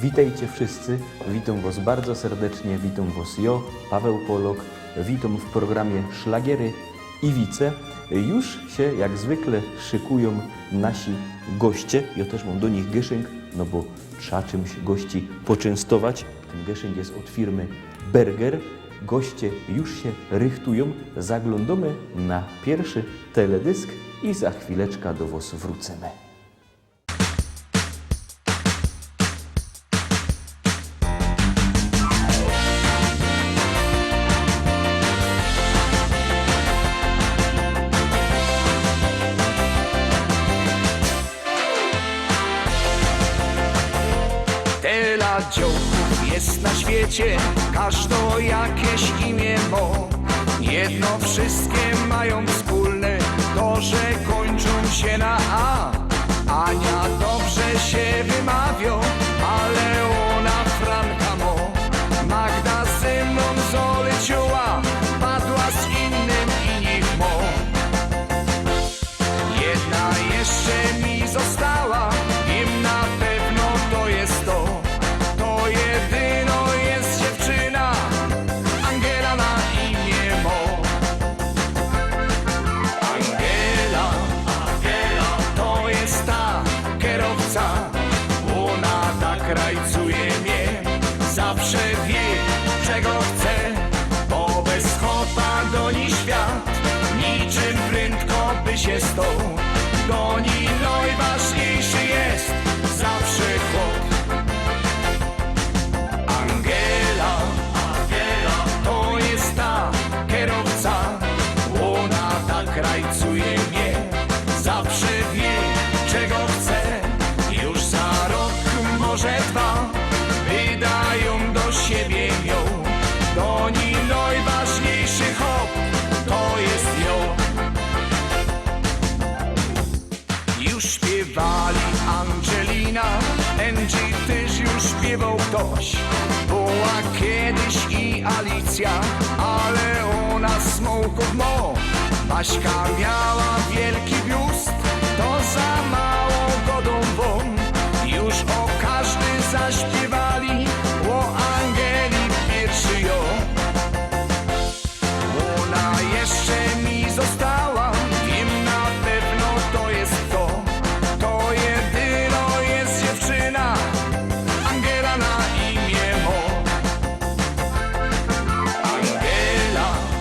Witajcie wszyscy, witam Was bardzo serdecznie, witam Was ja, Paweł Polok, witam w programie Szlagiery i Wice. Już się jak zwykle szykują nasi goście, ja też mam do nich gyszynk, no bo trzeba czymś gości poczęstować. Ten gyszynk jest od firmy Berger. Goście już się rychtują, zaglądamy na pierwszy teledysk i za chwileczkę do Was wrócimy. Tyle dziołków jest na świecie, każdo jakieś imię mo. Jedno wszystkie mają wspólne, to że kończą się na A. Ania dobrze się wymawia, ale ona Franka mo. Magda ze mną zoleciała, padła z innym i niech mo. Jedna jeszcze mi została, wiem na pewno to jest to. To jedyno jest dziewczyna, Angela na imię mo. Angela, to jest ta kierowca. Ona tak rajcuje mnie, zawsze wie czego chce. Bo bez chopa goni świat, niczym prędko by się stał. Do niej najważniejszy jest zawsze chłop. Angela, to jest ta kierowca. Ona tak rajcuje mnie, zawsze wie czego chce. Już za rok, może dwa, wydają do siebie ją. Do niej najważniejszy hop, to jest ją. Już śpiewali Angelina, Angie też już śpiewał ktoś. Była kiedyś i Alicja, ale ona smoków mo. Baśka miała wielki biust, to za mało godą won. Już o każdy zaśpiewali, o Angeli pierwszy jo. Ona jeszcze mi została, wiem na pewno to jest to. To jedyno jest dziewczyna, Angela na imię mo.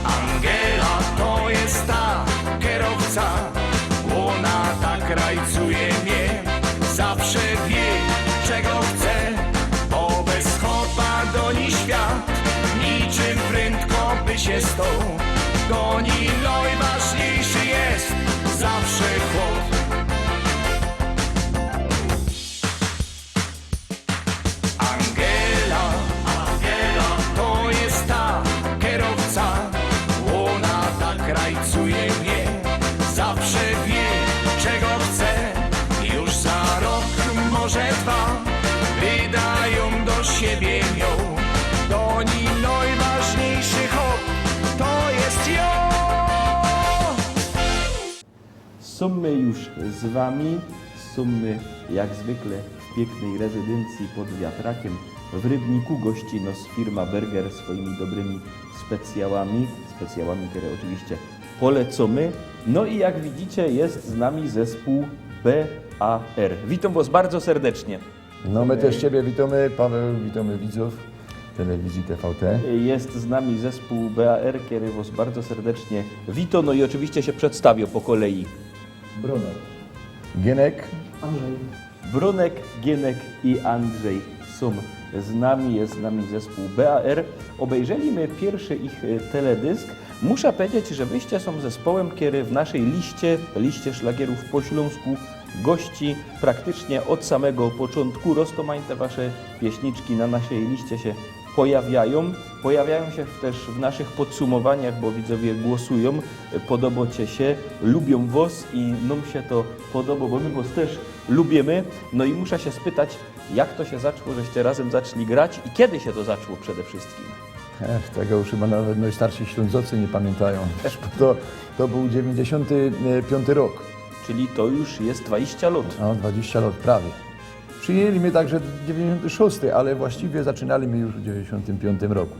Angela, to jest ta kierowca. Ona tak rajcuje mnie, zawsze wie czego chce. Bo bez chopa goni świat, niczym prędko by się stał. Do niej najważniejszy jest zawsze chłop. Angela, to jest ta kierowca. Ona tak rajcuje mnie, zawsze wie czego chce. Już za rok, może dwa, wydają do siebie ją. Do niej najważniejszy hop, to jest ją. Są my już z Wami, są my jak zwykle w pięknej rezydencji pod wiatrakiem w Rybniku. Gości nas firma Berger swoimi dobrymi specjałami, które oczywiście polecamy. No i jak widzicie jest z nami zespół BAR. Witam Was bardzo serdecznie. No my też Ciebie witamy, Paweł, witamy widzów telewizji TVT. Jest z nami zespół BAR, który Was bardzo serdecznie wita, no i oczywiście się przedstawię po kolei. Brunek. Gienek. Brunek, Gienek i Andrzej są z nami, jest z nami zespół BAR. Obejrzeliśmy pierwszy ich teledysk. Muszę powiedzieć, że wyście są zespołem, który w naszej liście szlagierów po śląsku gości praktycznie od samego początku. Roztomań te wasze pieśniczki na naszej liście się pojawiają. Pojawiają się też w naszych podsumowaniach, bo widzowie głosują, podobacie się, lubią was i nam się to podoba, bo my was też lubimy. No i muszę się spytać, jak to się zaczęło, żeście razem zaczęli grać i kiedy się to zaczęło przede wszystkim? Tego już chyba nawet najstarsi Ślązocy nie pamiętają. To był 95 rok. Czyli to już jest 20 lat. No, 20 lat prawie. Przyjęli mnie także 96, ale właściwie zaczynaliśmy już w 95 roku.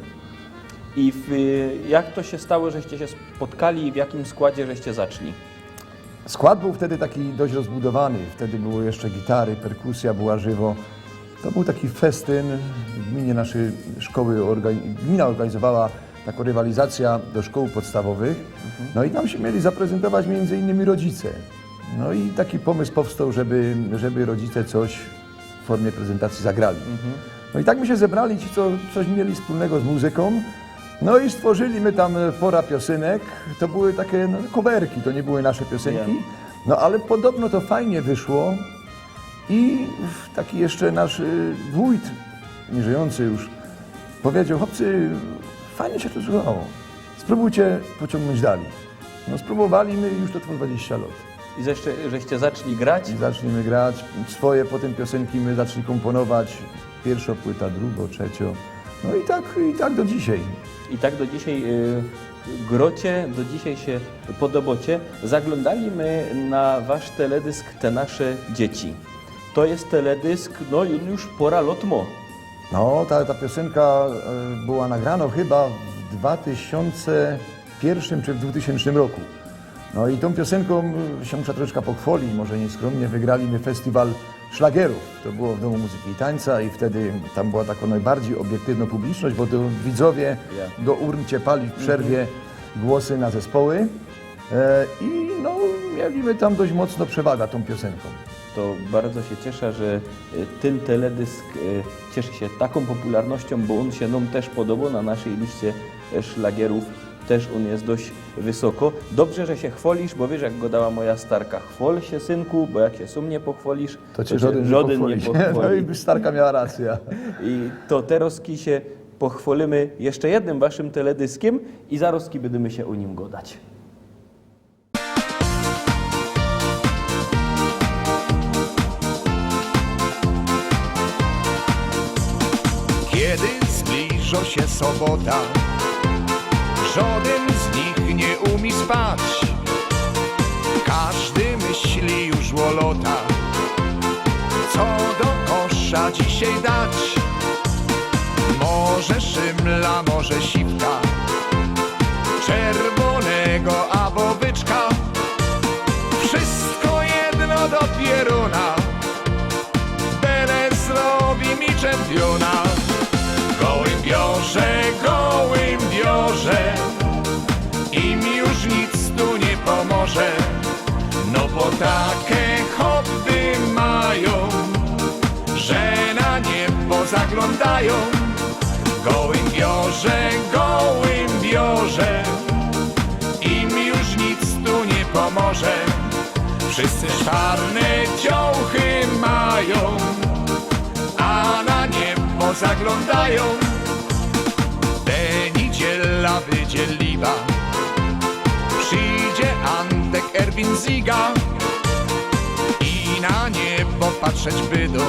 I jak to się stało, żeście się spotkali i w jakim składzie żeście zaczęli? Skład był wtedy taki dość rozbudowany, wtedy były jeszcze gitary, perkusja była żywo. To był taki festyn w gminie naszej szkoły, gmina organizowała taką rywalizację do szkół podstawowych, no i tam się mieli zaprezentować między innymi rodzice. No i taki pomysł powstał, żeby rodzice coś w formie prezentacji zagrali. No i tak my się zebrali, ci co coś mieli wspólnego z muzyką, no i stworzyliśmy tam pora piosenek, to były takie coverki, to nie były nasze piosenki, no ale podobno to fajnie wyszło i taki jeszcze nasz wójt, nieżyjący już, powiedział: chłopcy, fajnie się to słuchało, spróbujcie pociągnąć dalej. No spróbowaliśmy i już to trwa 20 lat. I żeście zaczęli grać? I zaczniemy grać, swoje potem piosenki my zaczęli komponować, pierwsza płyta, druga, trzecia, no i tak do dzisiaj. I tak do dzisiaj grocie, do dzisiaj się podobacie. Zaglądaliśmy na wasz teledysk Te nasze dzieci. To jest teledysk, no już pora lotmo. No, ta piosenka była nagrana chyba w 2001 czy w 2000 roku. No i tą piosenką się muszę troszeczkę pochwalić, może nieskromnie, wygraliśmy festiwal szlagerów. To było w Domu Muzyki i Tańca i wtedy tam była taka najbardziej obiektywna publiczność, bo to widzowie do urn ciepali w przerwie głosy na zespoły i no, mieliśmy tam dość mocno przewagę tą piosenką. To bardzo się cieszę, że ten teledysk cieszy się taką popularnością, bo on się nam też podoba na naszej liście szlagierów. Też on jest dość wysoko. Dobrze, że się chwalisz, bo wiesz, jak go dała moja starka. Chwal się, synku, bo jak się sumnie pochwalisz, To cię żaden nie pochwali. No i starka miała rację. I to teraz się pochwalimy jeszcze jednym waszym teledyskiem i zaraz będziemy się o nim gadać. Kiedy zbliża się sobota, żaden z nich nie umie spać. Każdy myśli już o lotach, co do kosza dzisiaj dać. Może szymla, może siwka, czerwonego albo byczka. Wszystko jedno do pieruna, byle zrobi mi czempiona. Gołym biorze, im już nic tu nie pomoże. No bo takie hobby mają, że na niebo zaglądają. Gołym biorze, im już nic tu nie pomoże. Wszyscy czarne dziołchy mają, a na niebo zaglądają. Te niedziela wydzieliwa, przyjdzie Antek Erwin Ziga i na niebo patrzeć będą,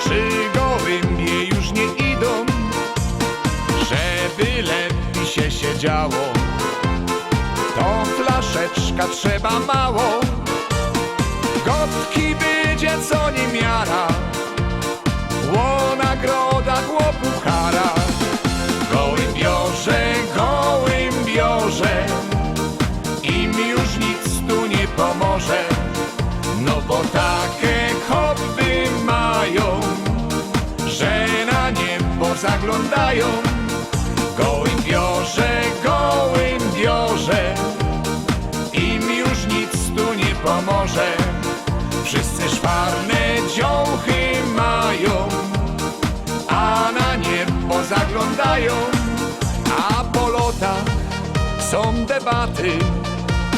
czy gołębie już nie idą, żeby lepiej się siedziało. To flaszeczka trzeba mało, gotki będzie co nie miara, o nagrodach, o puchara. Gołym biorze, im już nic tu nie pomoże. No bo takie hobby mają, że na niebo zaglądają. Gołym biorze, im już nic tu nie pomoże. Wszyscy szwarne dziołchy mają, a na niebo zaglądają. A po lotach są debaty,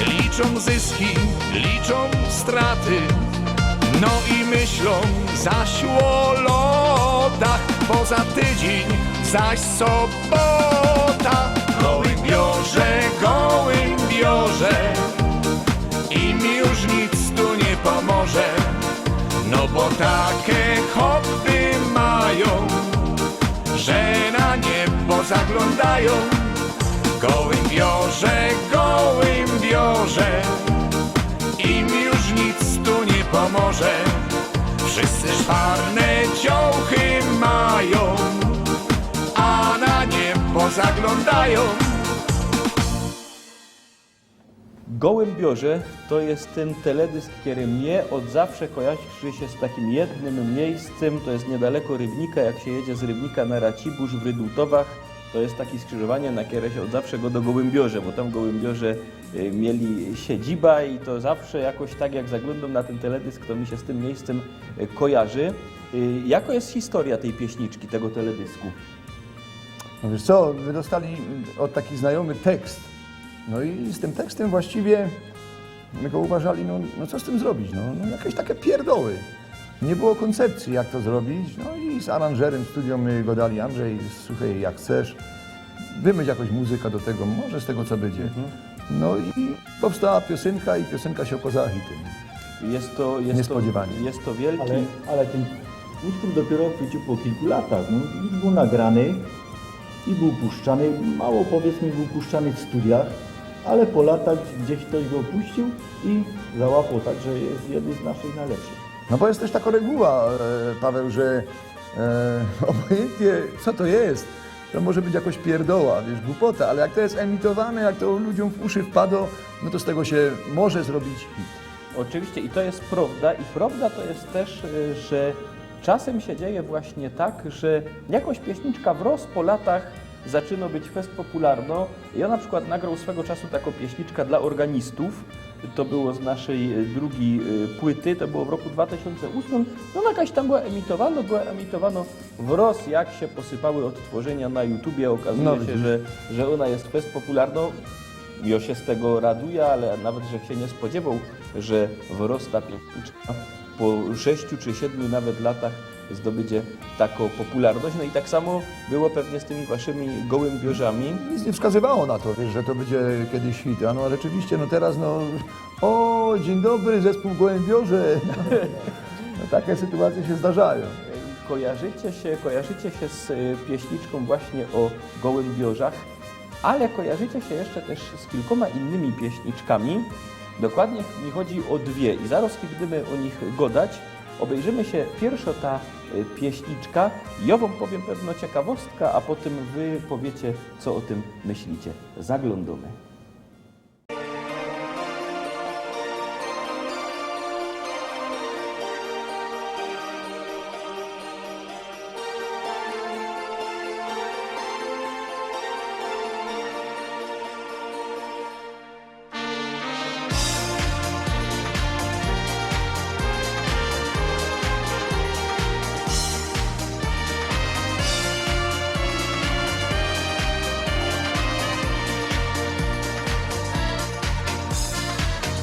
liczą zyski, liczą straty. No i myślą zaś o lotach, poza tydzień zaś sobota. Gołym biorze, im już nic tu nie pomoże. No bo takie hobby mają, że na niebo zaglądają. Gołym biorze, im już nic tu nie pomoże. Wszyscy czarne ciuchy mają, a na niebo zaglądają. Gołębiorze to jest ten teledysk, który mnie od zawsze kojarzy się z takim jednym miejscem, to jest niedaleko Rybnika, jak się jedzie z Rybnika na Racibórz w Rydutowach, to jest takie skrzyżowanie, na które się od zawsze go do Gołębiorze, bo tam Gołębiorze mieli siedziba i to zawsze jakoś tak jak zaglądam na ten teledysk, to mi się z tym miejscem kojarzy. Jaka jest historia tej pieśniczki, tego teledysku? No wiesz co, my dostali od taki znajomy tekst. No i z tym tekstem właściwie my go uważali, no co z tym zrobić, no jakieś takie pierdoły. Nie było koncepcji, jak to zrobić, no i z aranżerem w studio my go dali, Andrzej, słuchaj, jak chcesz, wymyśl jakąś muzykę do tego, może z tego co będzie. No i powstała piosenka i piosenka się okazała hitem. Niespodziewanie. Jest to wielki... Ale ten utwór dopiero chwycił po kilku latach. No, już był nagrany i był puszczany, mało powiedzmy był puszczany w studiach, ale po latach gdzieś ktoś go puścił i załapał, także jest jeden z naszych najlepszych. No bo jest też taka reguła, Paweł, że obojętnie co to jest, to może być jakoś pierdoła, wiesz, głupota, ale jak to jest emitowane, jak to ludziom w uszy wpadło, no to z tego się może zrobić hit. Oczywiście i to jest prawda i prawda to jest też, że czasem się dzieje właśnie tak, że jakoś pieśniczka wraz po latach zaczyna być fest popularno. Ja na przykład nagrał swego czasu taką pieśniczkę dla organistów, to było z naszej drugiej płyty, to było w roku 2008, no jakaś tam była emitowano wraz jak się posypały odtworzenia na YouTubie, okazuje się, że ona jest fest popularno. Ja się z tego raduję, ale nawet, że się nie spodziewał, że wraz ta pieśniczka po 6 czy 7 nawet latach zdobędzie taką popularność. No i tak samo było pewnie z tymi waszymi gołębiorzami. Nic nie wskazywało na to, wiesz, że to będzie kiedyś hit, a no rzeczywiście, no teraz, o, dzień dobry, zespół Gołębiorze. No, takie sytuacje się zdarzają. Kojarzycie się z pieśniczką właśnie o gołębiorzach, ale kojarzycie się jeszcze też z kilkoma innymi pieśniczkami. Dokładnie mi chodzi o dwie i zaraz, kiedy będziemy o nich gadać, obejrzymy się pierwsza ta pieśniczka. Ja wam powiem pewną ciekawostkę, a potem wy powiecie, co o tym myślicie. Zaglądamy.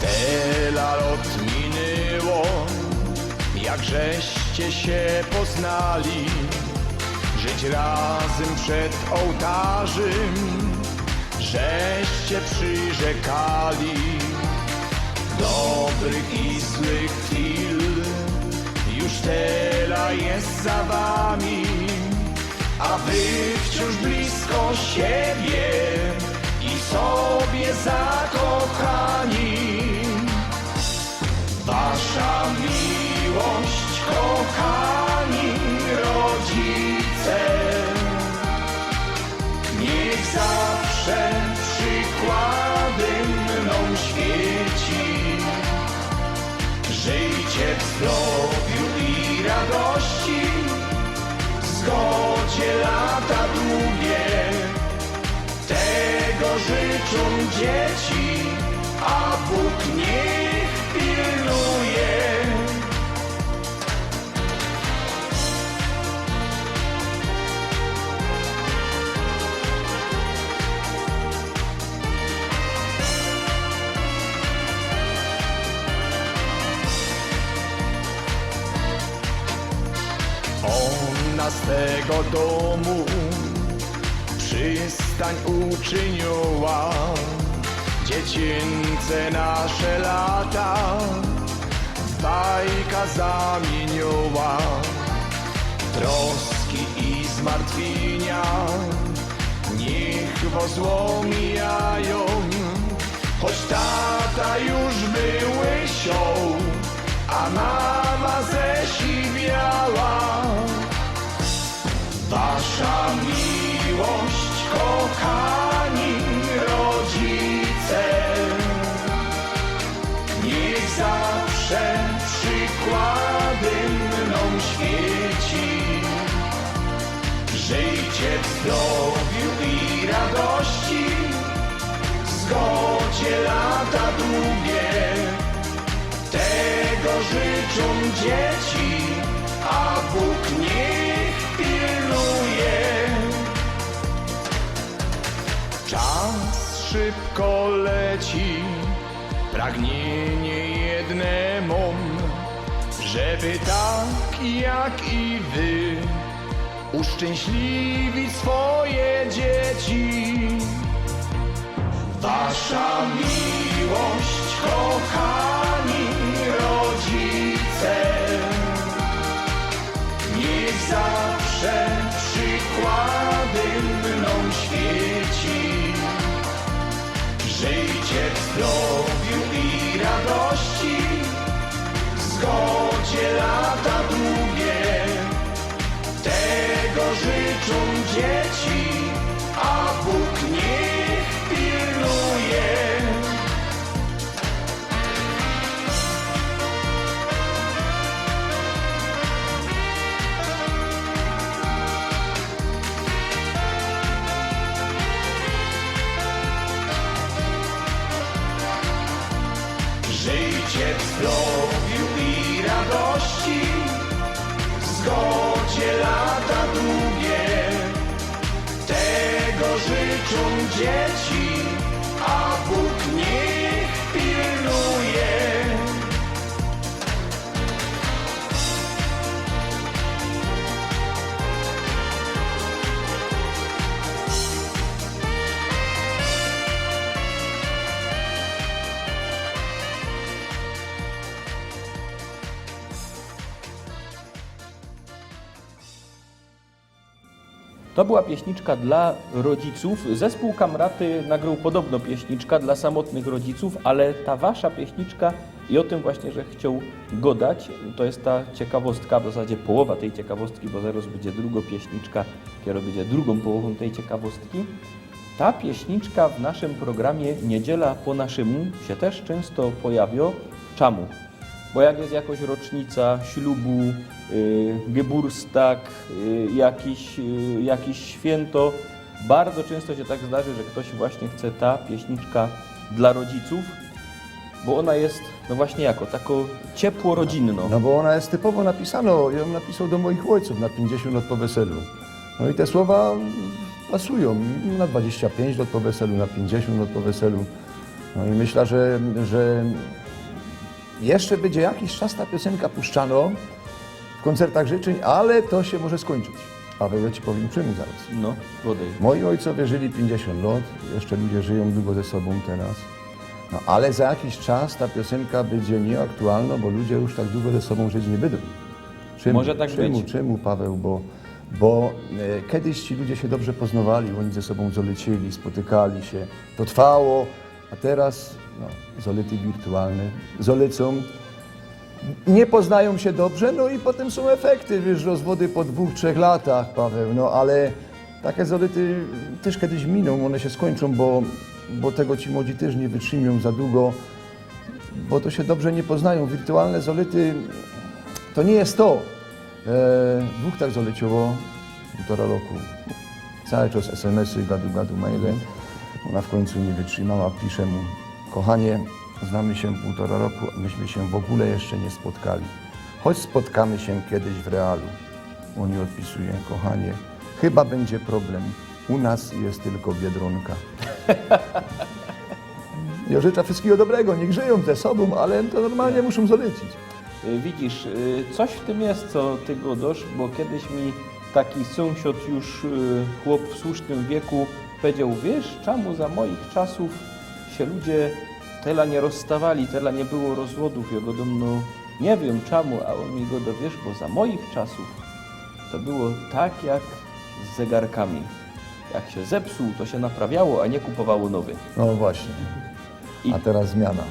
Tyle lat minęło, jak żeście się poznali, żyć razem przed ołtarzem, żeście przyrzekali. Dobrych i złych chwil już tyle jest za wami, a wy wciąż blisko siebie i sobie zakochani. Wasza miłość, kochani rodzice, niech zawsze przykładem mną świeci. Żyjcie w zdrowiu i radości, w zgodzie lata długie. Tego życzą dzieci, a Bóg niech pilnuje. Ona z tego domu przystań uczyniła, dziecięce nasze lata w bajka zamieniła. Troski i zmartwienia niech was omijają, choć tata już był łysią, a mama ze siną. Niech zawsze przykładem mną świeci. Żyjcie w zdrowiu i radości, w zgodzie lata długie. Tego życzą dzieci, a Bóg niech pilnuje. Czas szybko leci, pragnienie jedne mam, żeby tak jak i wy uszczęśliwić swoje dzieci. Wasza miłość, kochani rodzice, niech zawsze przykładem mną świeci. Żyjcie w zdrowiu i radości, w zgodzie lata długie. Tego życzą dzieci, a Bóg niech pilnuje. Żyjcie w zdrowiu i radości, w zgodzie lata długie. Tego życzą dzieci, a Bóg niech pilnuje. To była pieśniczka dla rodziców. Zespół Kamraty nagrał podobno pieśniczka dla samotnych rodziców, ale ta wasza pieśniczka i o tym właśnie, że chciał go dać, to jest ta ciekawostka, w zasadzie połowa tej ciekawostki, bo zaraz będzie druga pieśniczka, która będzie drugą połową tej ciekawostki. Ta pieśniczka w naszym programie Niedziela po naszemu się też często pojawia. Czemu? Bo jak jest jakoś rocznica ślubu, Geburstag, jakiś święto, bardzo często się tak zdarzy, że ktoś właśnie chce ta pieśniczka dla rodziców, bo ona jest, no właśnie jako, tako ciepło rodzinno. No bo ona jest typowo napisana, ja ją napisał do moich ojców na 50 lat po weselu. No i te słowa pasują na 25 lat po weselu, na 50 lat po weselu. No i myślę, że jeszcze będzie jakiś czas ta piosenka puszczano w koncertach życzeń, ale to się może skończyć. Paweł, ja ci powiem czemu zaraz. No, podej. Moi ojcowie żyli 50 lat, jeszcze ludzie żyją długo ze sobą teraz. No, ale za jakiś czas ta piosenka będzie nieaktualna, bo ludzie już tak długo ze sobą żyć nie będą. Czemu, Może tak być. Czemu, Paweł? Bo kiedyś ci ludzie się dobrze poznawali, oni ze sobą zolecieli, spotykali się. To trwało, a teraz zolety wirtualne, zolecą, nie poznają się dobrze, no i potem są efekty, wiesz, rozwody po 2-3 latach, Paweł, no ale takie zolety też kiedyś miną, one się skończą, bo tego ci młodzi też nie wytrzymią za długo, bo to się dobrze nie poznają. Wirtualne zolety to nie jest to. Dwóch tak zoleciło 1,5 roku. Cały czas SMS-y, gadu, maile. Ona w końcu nie wytrzymała, pisze mu: kochanie, znamy się 1,5 roku, a myśmy się w ogóle jeszcze nie spotkali. Choć spotkamy się kiedyś w realu. On jej odpisuje: kochanie, chyba będzie problem. U nas jest tylko Biedronka. Ja życzę wszystkiego dobrego, niech żyją ze sobą, ale to normalnie muszą zolecić. Widzisz, coś w tym jest, co ty godosz, bo kiedyś mi taki sąsiad już, chłop w słusznym wieku, powiedział: wiesz, czemu za moich czasów się ludzie tyle nie rozstawali, tyle nie było rozwodów. Ja godom, no nie wiem czemu, a on mi godo, wiesz, bo za moich czasów to było tak jak z zegarkami. Jak się zepsuł, to się naprawiało, a nie kupowało nowy. No właśnie. A teraz zmiana.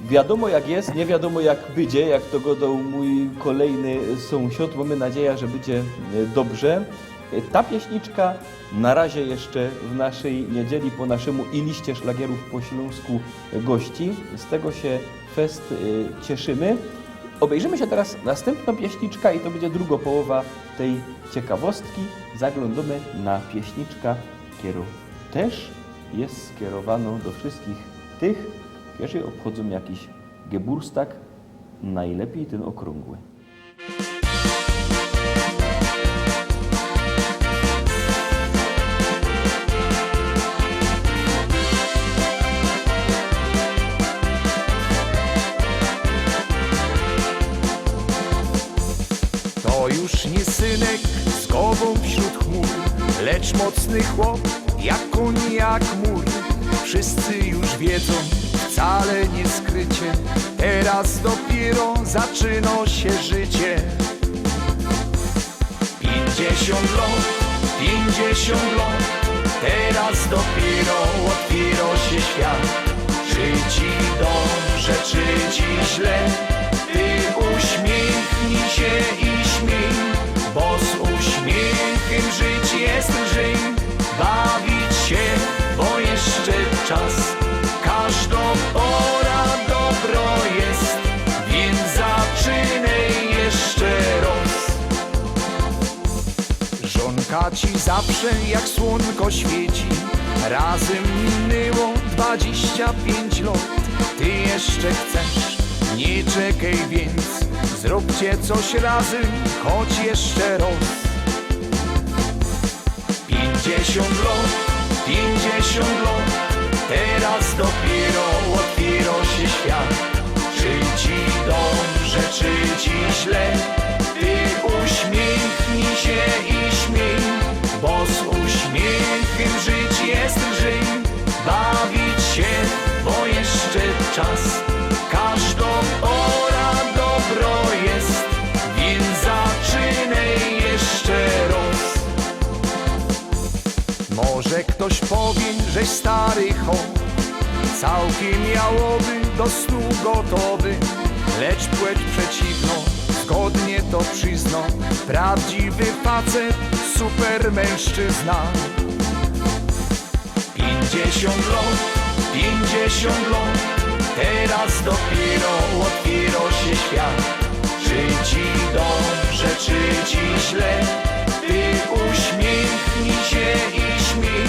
Wiadomo jak jest, nie wiadomo jak będzie, jak to godał mój kolejny sąsiad. Mamy nadzieję, że będzie dobrze. Ta pieśniczka na razie jeszcze w naszej niedzieli po naszemu i liście szlagierów po śląsku gości. Z tego się fest cieszymy. Obejrzymy się teraz następną pieśniczka i to będzie druga połowa tej ciekawostki. Zaglądamy na pieśniczka, która też jest skierowana do wszystkich tych, którzy obchodzą jakiś Geburtstag, najlepiej ten okrągły. To już nie synek z głową wśród chmur, lecz mocny chłop, jak koń, jak mur. Wszyscy już wiedzą, wcale nie skrycie, teraz dopiero zaczyna się życie. 50 lat, 50 lat, teraz dopiero otwiera się świat. Czy ci dobrze, czy ci źle, ty uśmiechnij się i śmiej, bo z uśmiechem żyć jest lżej. Bawić się, bo jeszcze czas, każda pora dobro jest, więc zaczynaj jeszcze raz. Żonka ci zawsze jak słonko świeci, razem minęło 25 lat. Ty jeszcze chcesz, nie czekaj więc, zróbcie coś razem, choć jeszcze raz. 50 lat, 50 lat, teraz dopiero otwiera się świat. Czy ci dobrze, czy ci źle, ty uśmiechnij się i śmiej, bo z uśmiechem żyć jest lżej. Bawić się, bo jeszcze czas, każda pora dobro jest, więc zaczynaj jeszcze raz. Może ktoś powie, żeś stary chłop, całkiem miałoby do snu gotowy, lecz płeć przeciwną zgodnie to przyzna, prawdziwy facet, super mężczyzna. 50 lat, 50 lat, teraz dopiero otwiera się świat. Czy ci dobrze, czy ci źle, ty uśmiechnij się i śmiej,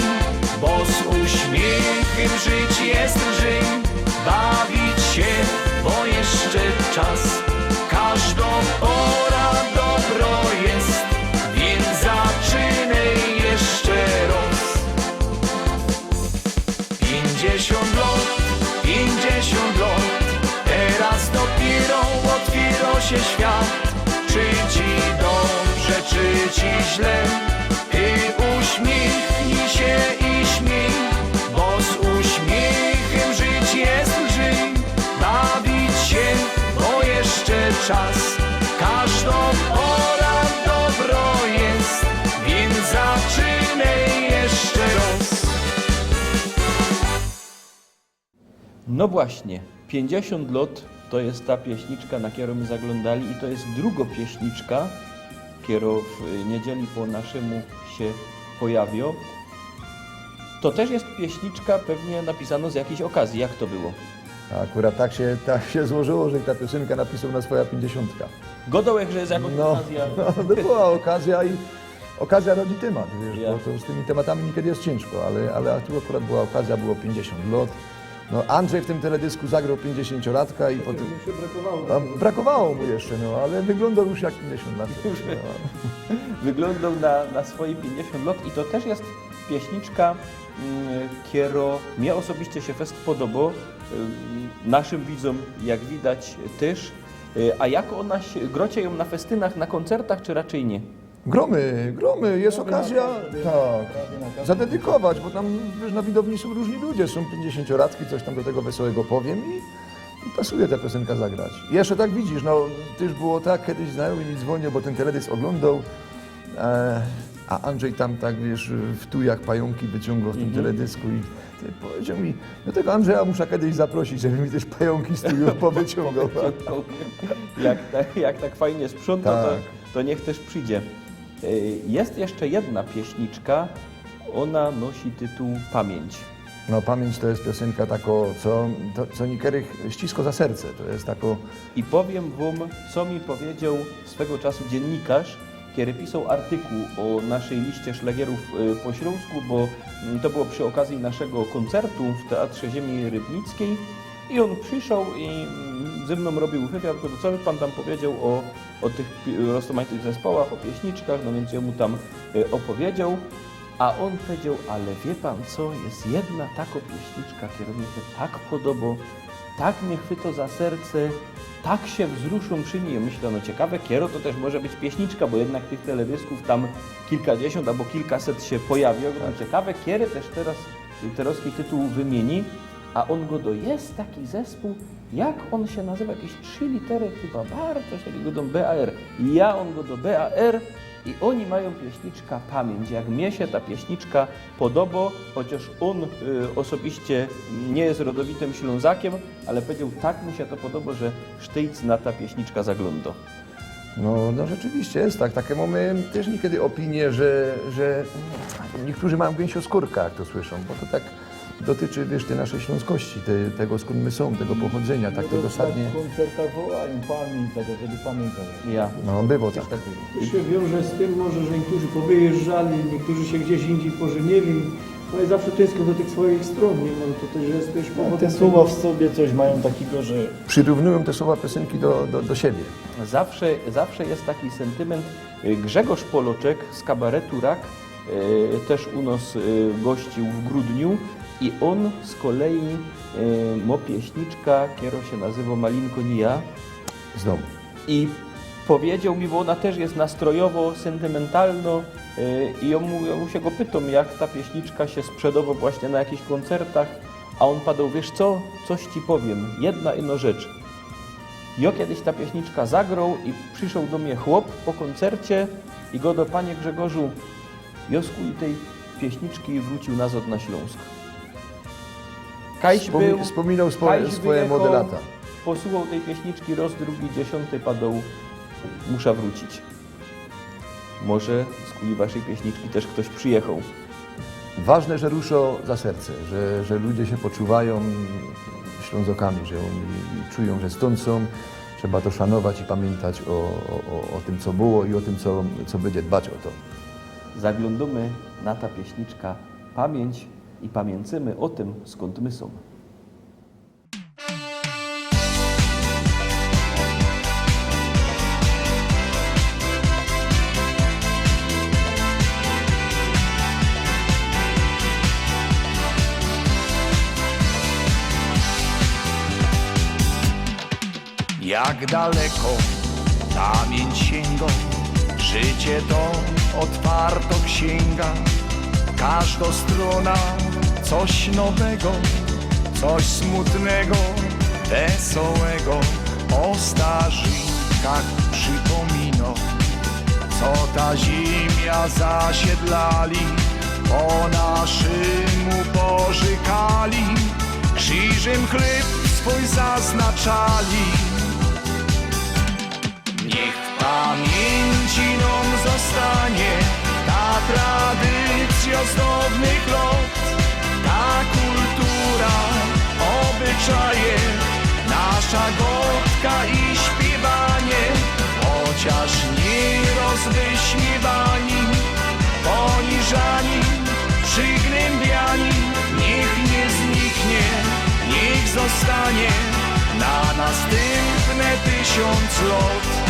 bo z uśmiechem żyć jest lżej. Bawić się, bo jeszcze czas, każda pora dobro jest, więc zaczynaj jeszcze raz. 50 lat, 50 lat, teraz dopiero otwiera się świat. Czy ci dobrze, czy ci źle, ty uśmiechnij się i śmiej, bo z uśmiechem żyć jest lżej. Bawić się, bo jeszcze czas, każda pora dobro jest, więc zaczynaj jeszcze raz. No właśnie, 50 lat to jest ta pieśniczka, na którą my zaglądali i to jest druga pieśniczka, która w niedzieli po naszemu się pojawia. To też jest pieśniczka pewnie napisana z jakiejś okazji. Jak to było? Akurat tak się złożyło, że ta piosenka napisał na swoja 50. Godołek, że jest jakaś No, okazja. to była okazja i okazja rodzi temat, wiesz, Ja. bo to z tymi tematami niekiedy jest ciężko, ale tu akurat była okazja, było 50 lat. No, Andrzej w tym teledysku zagrał 50-latka i potem... Brakowało mu jeszcze, no, ale wyglądał już jak 50 lat. No. Wyglądał na swoje 50 lat i to też jest pieśniczka, która mnie osobiście się fest podoba, naszym widzom jak widać też. A jak ona się, grocie ją na festynach, na koncertach czy raczej nie? Gromy, jest okazja, tak, zadedykować, bo tam wiesz, na widowni są różni ludzie, są 50-latki, coś tam do tego wesołego powiem i pasuje ta piosenka zagrać. I jeszcze tak widzisz, no też było tak, kiedyś znajomy mi dzwonił, bo ten teledysk oglądał, a Andrzej tam tak, wiesz, w tujach pająki wyciągał w tym teledysku i powiedział mi, no tego Andrzeja muszę kiedyś zaprosić, żeby mi też pająki z tujów powyciągał. Jak tak fajnie sprząta, Tak. to niech też przyjdzie. Jest jeszcze jedna pieśniczka, ona nosi tytuł Pamięć. No pamięć to jest piosenka tako, co niektórych ścisko za serce. To jest tako... I powiem wam, co mi powiedział swego czasu dziennikarz, kiedy pisał artykuł o naszej liście szlagierów po Śląsku, bo to było przy okazji naszego koncertu w Teatrze Ziemi Rybnickiej i on przyszedł i ze mną robił wywiad, to co pan tam powiedział o tych rozmaitych zespołach, o pieśniczkach, no więc ja mu tam opowiedział, a on powiedział, ale wie pan co, jest jedna taka pieśniczka, która mi się tak podoba, tak mnie chwyto za serce, tak się wzruszą przy niej. Myślę, no ciekawe, kiero to też może być pieśniczka, bo jednak tych teledysków tam kilkadziesiąt albo kilkaset się pojawia. No ciekawe, kiedy też teraz literowski tytuł wymieni, a on go jest taki zespół, jak on się nazywa, jakieś 3 litery chyba, bardzo coś takiego do BAR. Ja on go do BAR i oni mają pieśniczka Pamięć. Jak mnie się ta pieśniczka podoba, chociaż on osobiście nie jest rodowitym Ślązakiem, ale powiedział, tak mu się to podoba, że sztyjc na ta pieśniczka zagląda. No rzeczywiście jest tak. Takie mamy też niekiedy opinie, że niektórzy mają gęsioskórka, jak to słyszą, bo to tak dotyczy, wiesz, tej naszej śląskości, tego skąd my są, tego pochodzenia, tak to dosadnie... W koncertach wołają pamięć, tego, żeby pamiętać. Ja. No było tak. To się wiąże z tym może, że niektórzy powyjeżdżali, niektórzy się gdzieś indziej pożenili. No i zawsze tęsknią do tych swoich stron, nie? No to też jest też powodem Te słowa w sobie coś mają takiego, że Przyrównują te słowa piosenki do siebie. Zawsze jest taki sentyment. Grzegorz Poloczek z kabaretu Rak też u nas gościł w grudniu i on z kolei ma pieśniczka, która się nazywa Malinko Nija Znowu. i powiedział mi, bo ona też jest nastrojowo, sentymentalno i ja mu się go pytam, jak ta pieśniczka się sprzedawa właśnie na jakichś koncertach, a on padał, wiesz co, coś ci powiem, jedna ino rzecz. Ja kiedyś ta pieśniczka zagrał i przyszedł do mnie chłop po koncercie i go do panie Grzegorzu, Josku i tej pieśniczki wrócił nazad na Śląsk. Kajś był, Wspominał Kajś swoje wyjechał, młode lata. posłuchał tej pieśniczki raz, drugi, 10 padał, muszę wrócić. Może z kuli waszej pieśniczki też ktoś przyjechał. Ważne, że ruszą za serce, że ludzie się poczuwają Ślązokami, że oni czują, że stąd są. Trzeba to szanować i pamiętać o tym, co było i o tym, co będzie dbać o to. Zaglądamy na ta pieśniczka Pamięć i pamięcimy o tym, skąd my są. Jak daleko pamięć sięga, życie to otwarto księga. Każda strona coś nowego, coś smutnego, wesołego. O starzykach przypomino, co ta ziemia zasiedlali, po naszymu pożykali, krzyżem chleb swój zaznaczali. Niech w pamięci nam zostanie ta tradycja zdobnych lot, ta kultura, obyczaje, nasza gotka i śpiewanie, chociaż nieraz wyśmiewani, poniżani, przygnębiani, niech nie zniknie, niech zostanie na następne 1000 lat.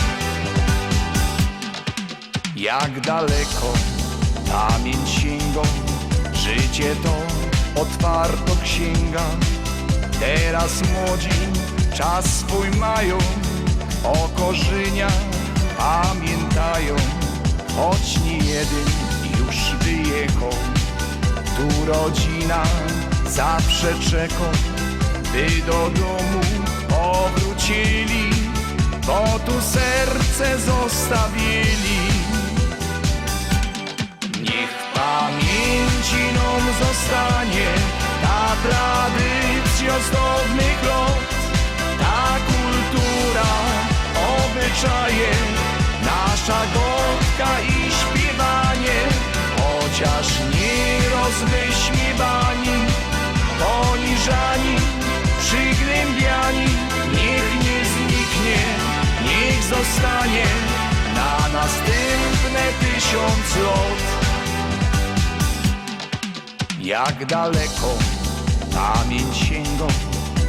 Jak daleko pamięć sięga, życie to otwarto księga. Teraz młodzi czas swój mają, o korzeniach pamiętają. Choć nie jeden już wyjechał, tu rodzina zawsze czeka, by do domu powrócili, bo tu serce zostawili. Niech w pamięci nam zostanie ta tradycja zdobnych lat, ta kultura, obyczaje, nasza gotka i śpiewanie, chociaż nieraz wyśmiewani, zostanie na następne 1000 lat. Jak daleko pamięć sięga,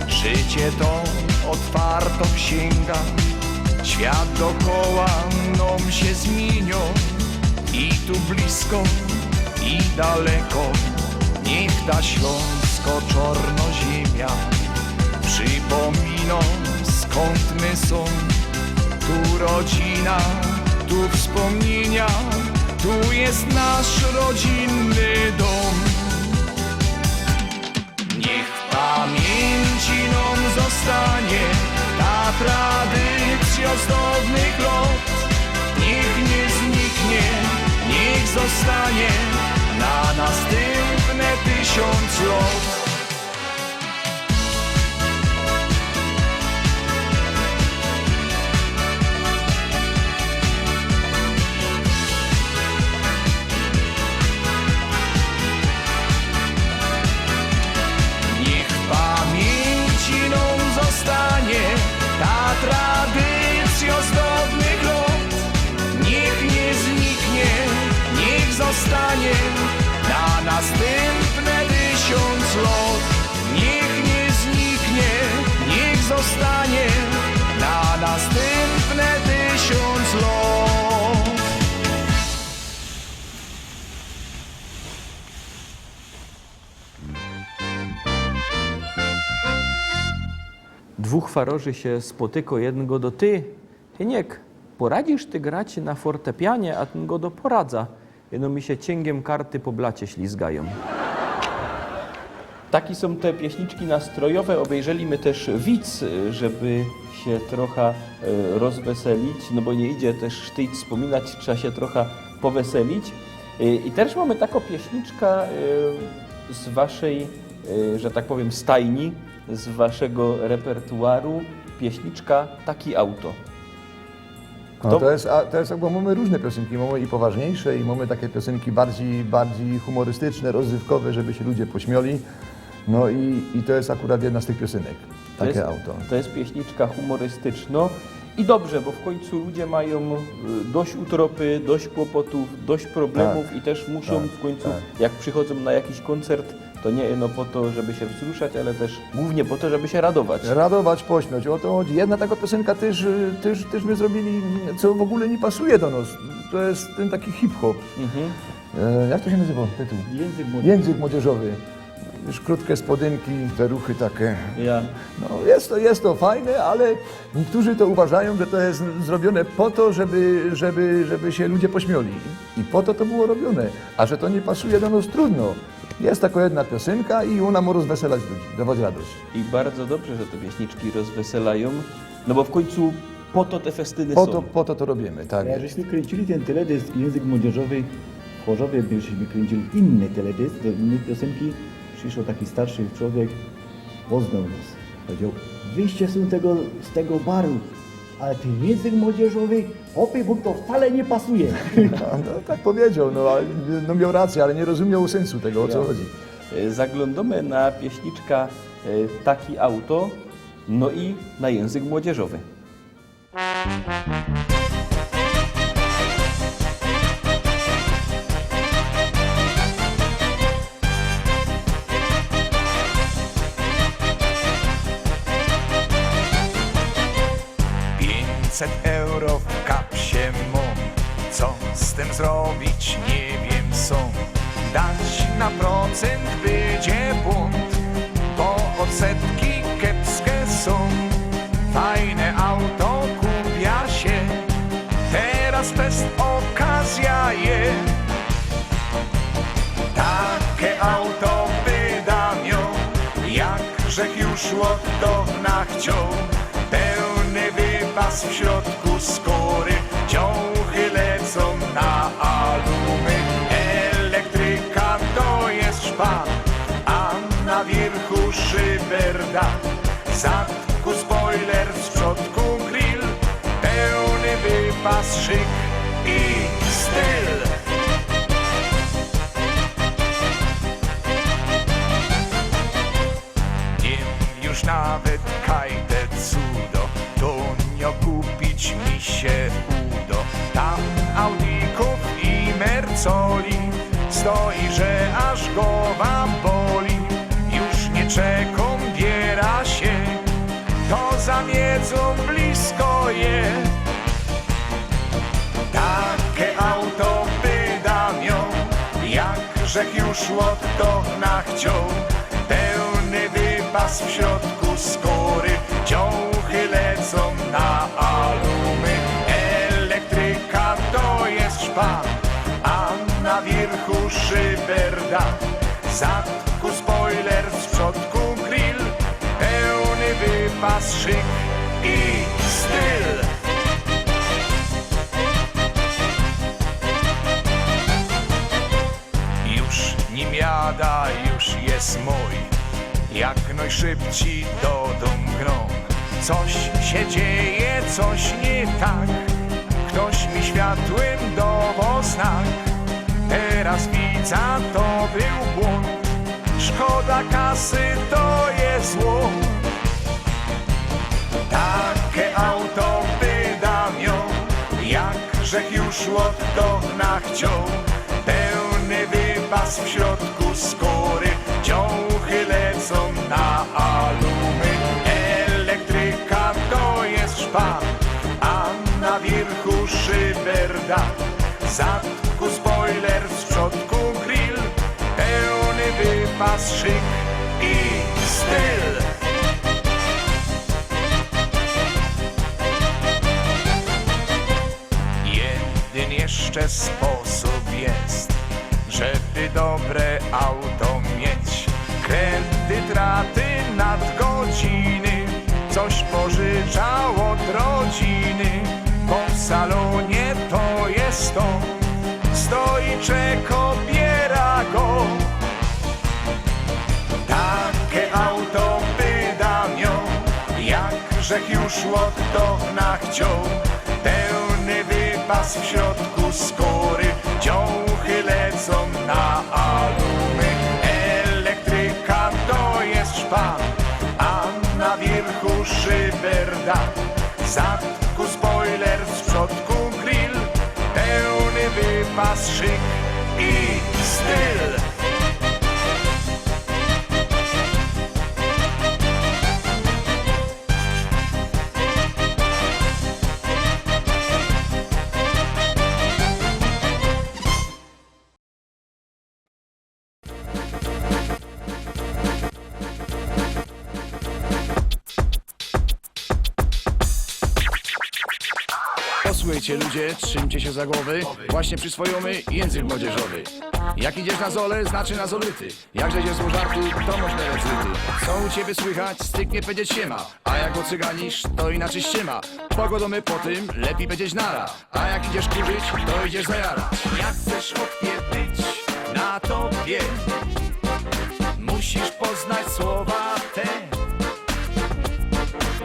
życie to otwarto księga. Świat dookoła nam się zmienia, i tu blisko, i daleko. Niech ta śląsko-czorno ziemia przypomina, skąd my są. Tu rodzina, tu wspomnienia, tu jest nasz rodzinny dom. Niech w pamięci nam zostanie ta tradycja z dawnych lat. Niech nie zniknie, niech zostanie na następne 1000 lat. Niech w pamięci nam zostanie ta tradycja z dawnych lat. Niech nie zniknie, niech zostanie na następne 1000 lat. Niech nie zniknie, niech zostanie na następne 1000 lat. Dwóch faroży się spotyko, jeden go do ty. Hyniek, poradzisz ty grać na fortepianie, a ten go do poradza. Jeno mi się cięgiem karty po blacie ślizgają. Takie są te pieśniczki nastrojowe. Obejrzeliśmy też widz, żeby się trochę rozweselić, no bo nie idzie też sztyć wspominać, trzeba się trochę poweselić. I też mamy taką pieśniczkę z waszej, że tak powiem, stajni, z waszego repertuaru, pieśniczka Taki auto. No, to jest, bo mamy różne piosenki, mamy i poważniejsze, i mamy takie piosenki bardziej humorystyczne, rozrywkowe, żeby się ludzie pośmiali. No i to jest akurat jedna z tych piosenek, Takie auto. To jest pieśniczka humorystyczna i dobrze, bo w końcu ludzie mają dość utropy, dość kłopotów, dość problemów i też muszą w końcu, jak przychodzą na jakiś koncert, to nie no po to, żeby się wzruszać, ale też głównie po to, żeby się radować. Radować, pośmiać, o to chodzi. Jedna taka piosenka też my zrobili, co w ogóle nie pasuje do nas. To jest ten taki hip-hop. Jak to się nazywa tytuł? Język młodzieżowy. Już krótkie spodynki, te ruchy takie. Ja. No, jest to fajne, ale niektórzy to uważają, że to jest zrobione po to, żeby się ludzie pośmiali. I po to było robione. A że to nie pasuje do nas, trudno. Jest taka jedna piosenka i ona ma rozweselać ludzi, dawać radość. I bardzo dobrze, że te pieśniczki rozweselają, no bo w końcu po to te festyny są. Po to robimy, tak. Jak żeśmy kręcili ten teledysk Język Młodzieżowy w Chorzowie, żeśmy kręcili inny teledysk, do innej piosenki, przyszedł taki starszy człowiek, poznał nas. Powiedział, wyjście są z tego baru, ale ten język młodzieżowy, opie, bo to wcale nie pasuje. No, tak powiedział, no miał rację, ale nie rozumiał sensu tego, o co chodzi. Zaglądamy na pieśniczka Taki auto, no i na język młodzieżowy. €500 w kapsie mam, co z tym zrobić nie wiem są. Dać na procent będzie błąd, bo odsetki kiepskie są. Fajne auto kupia się, teraz jest okazja je. Takie auto wydam ją, jak Grzech już od dawna chciał. Pełny wypas w środku skóry, ciąchy lecą na alumy. Elektryka to jest szpan, a na wierzchu szyberdach. W zadku spoiler, z przodku grill, pełny wypas, szyk i styl. Nie już nawet kajte cudo, to nie kupić mi się aż głowa boli. Już nie czekam, biera się, to za miedzą blisko je. Takie auto wydam ją, jakżech już łotowna chciał. Pełny wypas w środku skóry, ciąchy lecą na alumy. Elektryka to jest szpan, a na wierchu szyberdach. Zadku spoiler, z przodku grill, pełny wypas, szyk i styl. Już nim jada, już jest mój, jak najszybciej do dom grom. Coś się dzieje, coś nie tak, ktoś mi światłem dawał znak. Teraz widzę, to był błąd, szkoda kasy, to jest zło. Takie auto wydam ją, jakżech już łotowna chciał. Pełny wypas w środku skóry, ciąchy lecą na alumy. Elektryka to jest szpan, a na wierchu szyberda. Zadku spoiler, z przodku grill, pełny wypas, szyk i styl. Jeden jeszcze sposób jest, żeby dobre auto mieć. Kredyt, raty, nadgodziny, coś pożyczał od rodziny. Bo w salonie to jest to, stoi, czeka, biera go. Takie auto wydam ją, jakżech już łotowna chciał. Pełny wypas w środku skóry, ciąchy lecą na alumy. Elektryka to jest szpan, a na wierchu szyberda. Zadku spoiler, z przodku grill, pełny wypas, szyk i styl. Posłuchajcie ludzie, trzymcie się za głowy, właśnie przyswojomy język młodzieżowy. Jak idziesz na zole, znaczy na zolity. Jak żeś zło żarty, to można zryty. Co u ciebie słychać, styknie powiedzieć siema. A jak ocyganisz, to inaczej ściema. Pogodomy po tym, lepiej powiedzieć nara. A jak idziesz kurzyć, to idziesz zajarać. Jak chcesz chłopie być na topie, musisz poznać słowa te,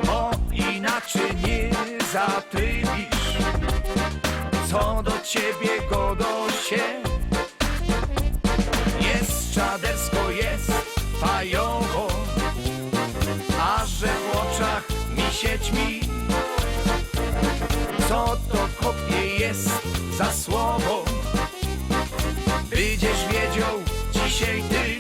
bo inaczej nie zatrybisz. Co do ciebie godo się, jest czadersko, jest fajowo, a że w oczach mi się ćmi. Co to kopie jest za słowo, będziesz wiedział dzisiaj ty.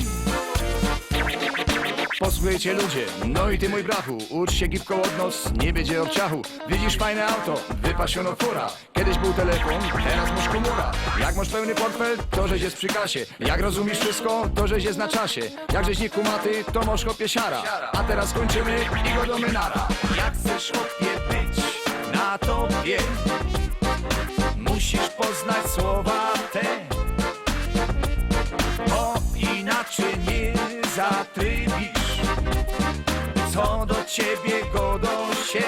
Posłuchajcie ludzie, no i ty mój brachu, ucz się gipką od nos, nie będzie obciachu. Widzisz fajne auto, wypasiono fura. Kiedyś był telefon, teraz masz komura. Jak masz pełny portfel, to żeś jest przy kasie. Jak rozumiesz wszystko, to żeś jest na czasie. Jak żeś nie kumaty, to masz chłopie siara. A teraz kończymy i godomy nara. Jak chcesz chłopie być na topie, musisz poznać słowa te, bo inaczej nie zatrybisz. Co do ciebie godo się,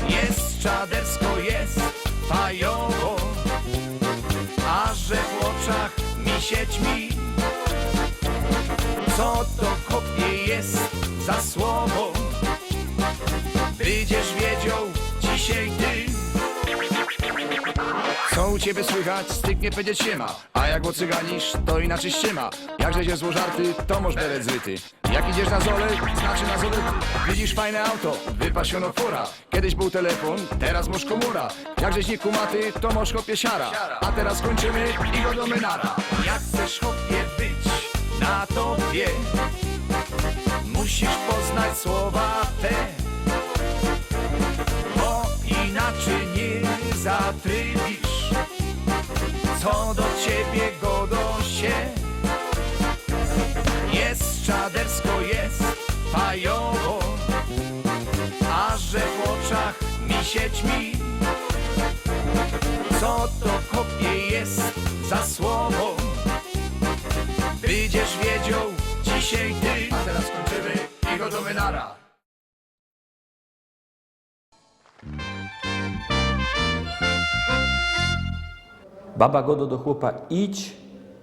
jest czadersko, jest fajowo, a że w oczach mi się ćmi. Co to kopie jest za słowo, będziesz wiedział dzisiaj ty. Co u ciebie słychać, styknie powiedzieć siema. A jak ocyganisz, to inaczej ściema. Jak żeś zło żarty, to masz beret zryty. Jak idziesz na zole, znaczy na zolety. Widzisz fajne auto, wypasiono fura. Kiedyś był telefon, teraz moż komura. Jakżeś nie kumaty, to moż chłopie siara. A teraz kończymy i godomy nara. Jak chcesz chłopie być na tobie, musisz poznać słowa te, bo inaczej nie zatrybisz. Co do ciebie godo się, jest czadersko, jest fajowo, a że w oczach mi się ćmi. Co to kopie jest za słowo, będziesz wiedział dzisiaj ty. A teraz kończymy i gotowy nara. Baba Godo do chłopa: idź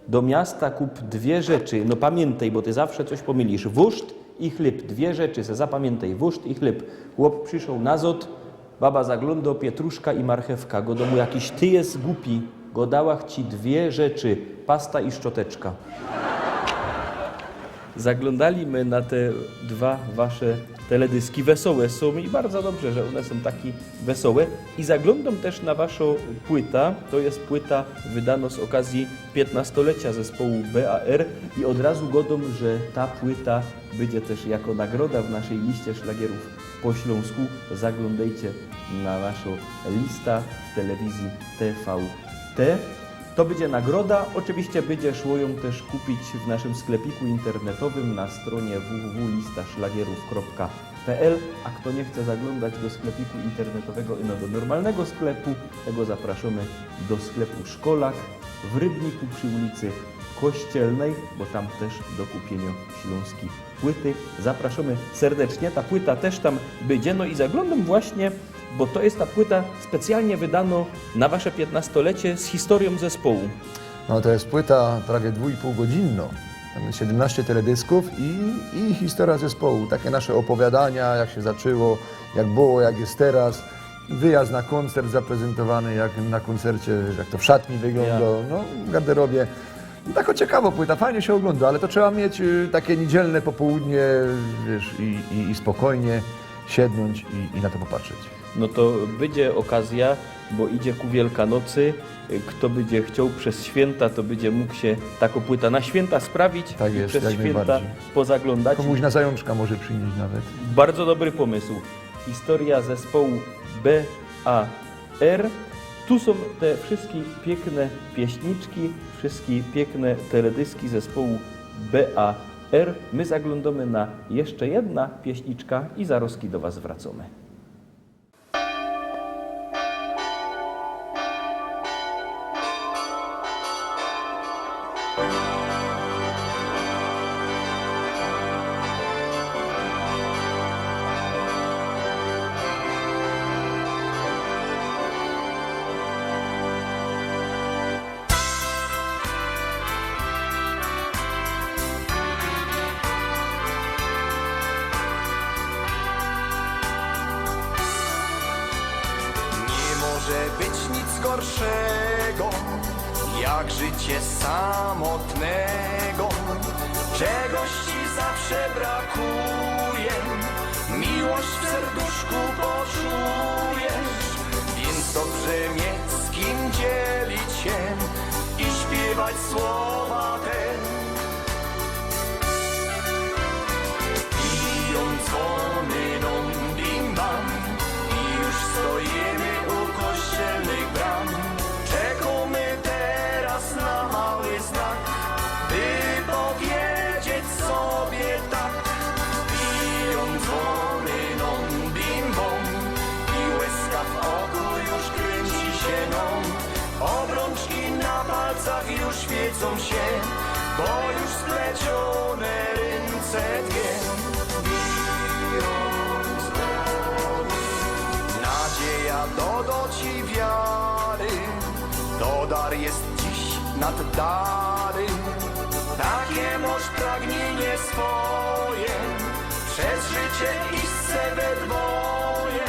do miasta, kup 2 rzeczy. No pamiętaj, bo ty zawsze coś pomylisz. Wóżd i chleb. 2 rzeczy se zapamiętaj. Wóżd i chleb. Chłop przyszedł na zot, baba zagląda, pietruszka i marchewka. Godo mu: jakiś ty jest głupi. Godałach ci 2 rzeczy. Pasta i szczoteczka. Zaglądaliśmy na te 2 wasze teledyski. Wesołe są i bardzo dobrze, że one są takie wesołe. I zaglądam też na waszą płytę. To jest płyta wydana z okazji 15-lecia zespołu BAR i od razu godam, że ta płyta będzie też jako nagroda w naszej liście szlagierów po śląsku. Zaglądajcie na naszą listę w telewizji TVT. To będzie nagroda. Oczywiście będzie szło ją też kupić w naszym sklepiku internetowym na stronie www.listaszlagierów.pl. A kto nie chce zaglądać do sklepiku internetowego i do normalnego sklepu, tego zapraszamy do sklepu Szkolak w Rybniku przy ulicy Kościelnej, bo tam też do kupienia śląskiej płyty. Zapraszamy serdecznie. Ta płyta też tam będzie. No i zaglądam właśnie, bo to jest ta płyta specjalnie wydana na wasze 15-lecie z historią zespołu. No to jest płyta prawie 2,5 godzinna. Tam jest 17 teledysków i historia zespołu. Takie nasze opowiadania, jak się zaczęło, jak było, jak jest teraz. Wyjazd na koncert zaprezentowany, jak na koncercie, jak to w szatni wygląda, no w garderobie. No, taka ciekawa płyta, fajnie się ogląda, ale to trzeba mieć takie niedzielne popołudnie, wiesz, i spokojnie siednąć i na to popatrzeć. No to będzie okazja, bo idzie ku Wielkanocy. Kto będzie chciał przez święta, to będzie mógł się taką płytę na święta sprawić Tak i jest, przez jak święta najbardziej. pozaglądać. Komuś na zajączka może przynieść nawet. Bardzo dobry pomysł. Historia zespołu BAR. Tu są te wszystkie piękne pieśniczki, wszystkie piękne teledyski zespołu BAR. My zaglądamy na jeszcze jedna pieśniczka i zaroski do was wracamy. Może być nic gorszego, jak życie samotnego. Czegoś ci zawsze brakuje, miłość w serduszku poczujesz, więc dobrze mieć z kim dzielić się i śpiewać słowa te. Biją dzwony, bim bam, i już stoimy u kościelnych bram. Czekamy teraz na mały znak, by powiedzieć sobie tak. Biją dzwony, bim bom, i łezka w oku już kręci się obrączki na palcach już świecą się, bo już splecione ręce dwie. Nadzieja doda ci wiary, to dar jest dziś nad dary. Takie masz pragnienie swoje, przez życie iść se we dwoje.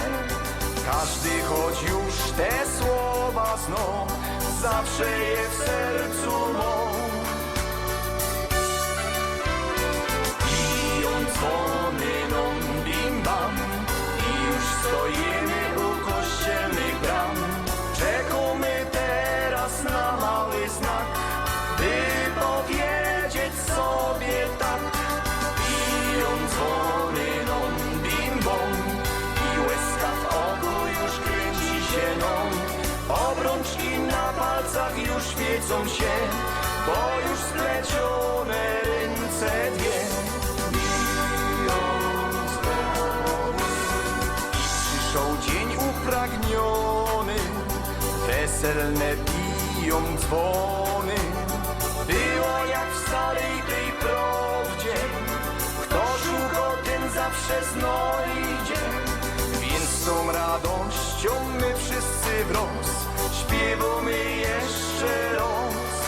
Każdy choć już te słowa zną, zawsze je w sercu mą. Biją Obrączki na palcach już świecą się, bo już splecione ręce dwie biją dzwony. I przyszł dzień upragniony, weselne biją dzwony. Było jak w starej tej prawdzie, kto szuka, ten zawsze znajdzie. Więc z tą radością my wszyscy wraz śpiewamy jeszcze raz.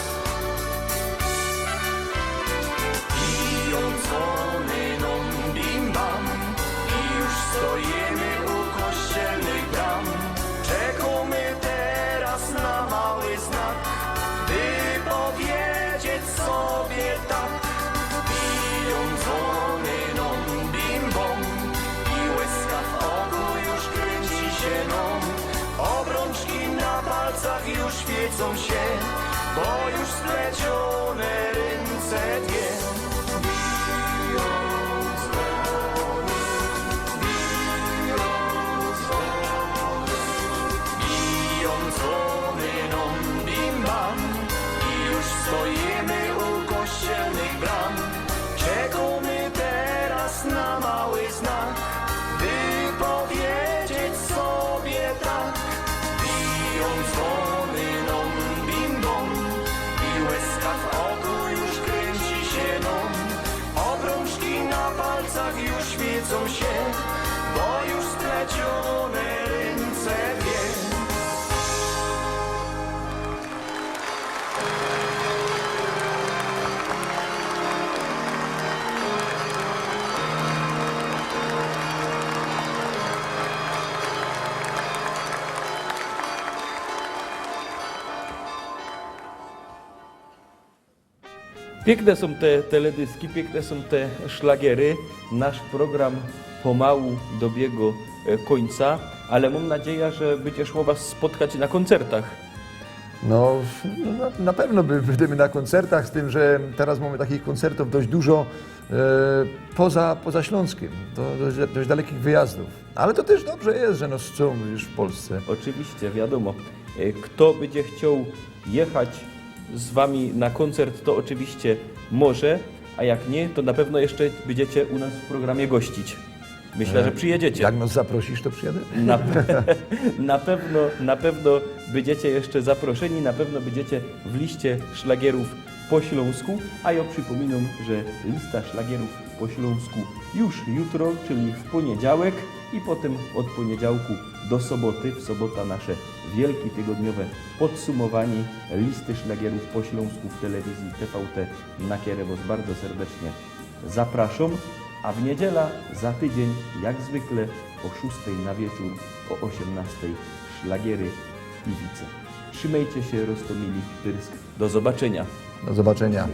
Biją dzwony non bim bam i już stoimy u kościelnych bram. Czekamy teraz na mały znak, by powiedzieć sobie tak. Biją dzwony non bim bom i łezka w oku już kręci się nam. Obrączki na palcach już świecą się, bo już splecione ręce dwie biją dzwony, biją dzwony. Biją dzwony non bim bam i już stoimy u kościelnych bram. Czekamy teraz na mały znak, by powiedzieć sobie tak. Biją dzwony non bim bom i łezka w oku już kręci się nam. Obrączki na palcach już świecą się, bo już splecione ręce dwie. Piękne są te teledyski, piękne są te szlagiery. Nasz program pomału dobiega końca, ale mam nadzieję, że będzie szło Was spotkać na koncertach. No, na pewno będziemy na koncertach, z tym, że teraz mamy takich koncertów dość dużo poza Śląskiem, dość dalekich wyjazdów. Ale to też dobrze jest, że nas chcą już w Polsce. Oczywiście, wiadomo. Kto będzie chciał jechać z Wami na koncert, to oczywiście może, a jak nie, to na pewno jeszcze będziecie u nas w programie gościć. Myślę, że przyjedziecie. Jak nas zaprosisz, to przyjadę? Na pewno będziecie jeszcze zaproszeni, na pewno będziecie w liście szlagierów po śląsku, a ja przypominam, że lista szlagierów po śląsku już jutro, czyli w poniedziałek i potem od poniedziałku do soboty. W sobota nasze wielkie tygodniowe podsumowanie listy szlagierów po śląsku w telewizji TVT na kierę Was bardzo serdecznie zapraszam. A w niedziela za tydzień, jak zwykle, o 6 na wieczór, o 18 szlagiery i wice. Trzymajcie się, Rostomili Pyrsk. Do zobaczenia. Do zobaczenia.